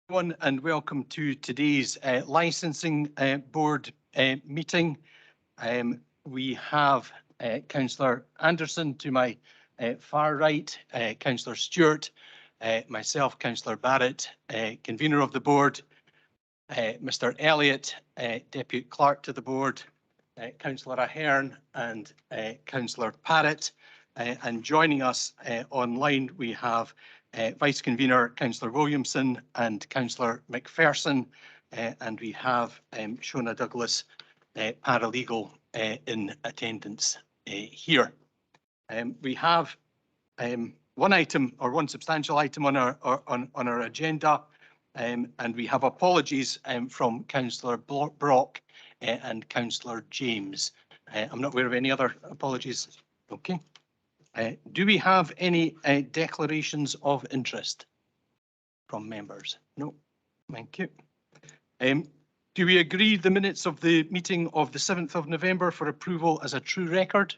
Everyone, and welcome to today's licensing board meeting. We have Councillor Anderson to my far right, Councillor Stewart, myself, Councillor Barrett, convener of the board, Mr. Elliott, Deputy Clerk to the board, Councillor Ahern and Councillor Parrott. And joining us online, we have Vice Convener Councillor Williamson and Councillor McPherson, and we have Shona Douglas, paralegal, in attendance here. We have one item or one substantial item on our agenda, and we have apologies from Councillor Brock and Councillor James. I'm not aware of any other apologies. Okay. Do we have any declarations of interest from members? No, thank you. Do we agree the minutes of the meeting of the 7th of November for approval as a true record?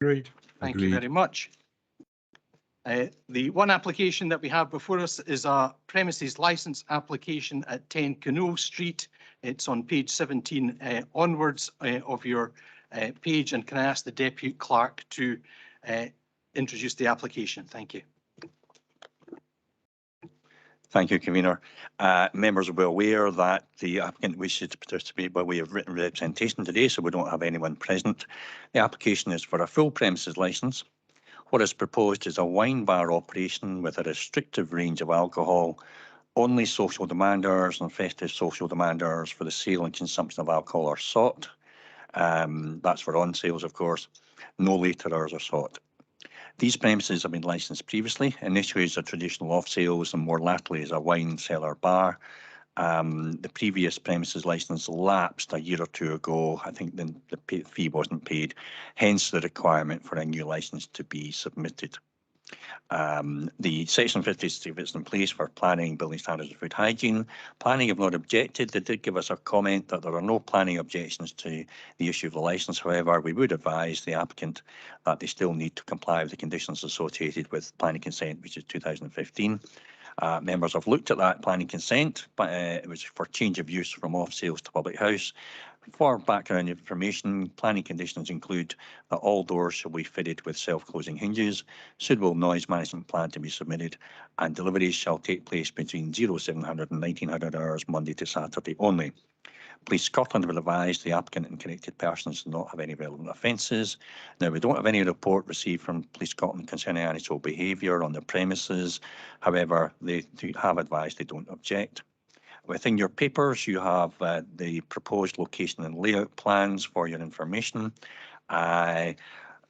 Agreed. Thank you very much. The one application that we have before us is a premises licence application at 10 Kinross Street. It's on page 17 onwards of your page, and can I ask the Deputy Clerk to introduce the application? Thank you. Thank you, Convener. Members will be aware that the applicant wishes to participate by way of written representation today, so we don't have anyone present. The application is for a full premises licence. What is proposed is a wine bar operation with a restrictive range of alcohol, only social demanders and festive social demanders for the sale and consumption of alcohol are sought. That's for on sales, of course. No laterers are sought. These premises have been licensed previously, initially as a traditional off sales and more latterly as a wine cellar bar. The previous premises license lapsed a year or two ago. I think the fee wasn't paid, hence the requirement for a new license to be submitted. The Section 50 certificates in place for planning, building standards and food hygiene. Planning have not objected. They did give us a comment that there are no planning objections to the issue of the licence. However, we would advise the applicant that they still need to comply with the conditions associated with planning consent, which is 2015. Members have looked at that planning consent, but it was for change of use from off sales to public house. For background information, planning conditions include that all doors shall be fitted with self-closing hinges, suitable noise management plan to be submitted, and deliveries shall take place between 0700 and 1900 hours Monday to Saturday only. Police Scotland will advise the applicant and connected persons do not have any relevant offences. Now, we don't have any report received from Police Scotland concerning unusual behaviour on the premises. However, they do have advised they don't object. Within your papers, you have the proposed location and layout plans for your information. The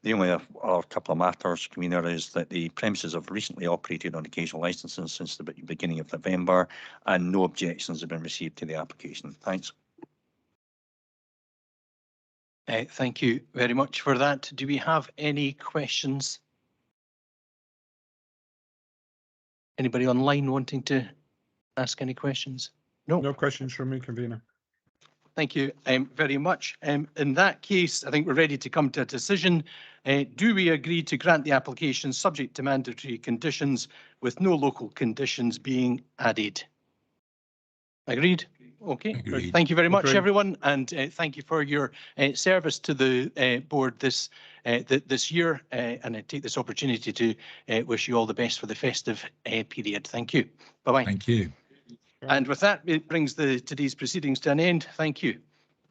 only other couple of matters, Convener, is that the premises have recently operated on occasional licences since the beginning of November, and no objections have been received to the application. Thanks. Thank you very much for that. Do we have any questions? Anybody online wanting to ask any questions? No. No questions from me, Convener. Thank you very much. In that case, I think we're ready to come to a decision. Do we agree to grant the application subject to mandatory conditions with no local conditions being added? Agreed? Okay. Agreed. Thank you very much, Agreed. everyone, and thank you for your service to the board this year. And I take this opportunity to wish you all the best for the festive period. Thank you. Bye-bye. Thank you. And with that, it brings today's proceedings to an end. Thank you.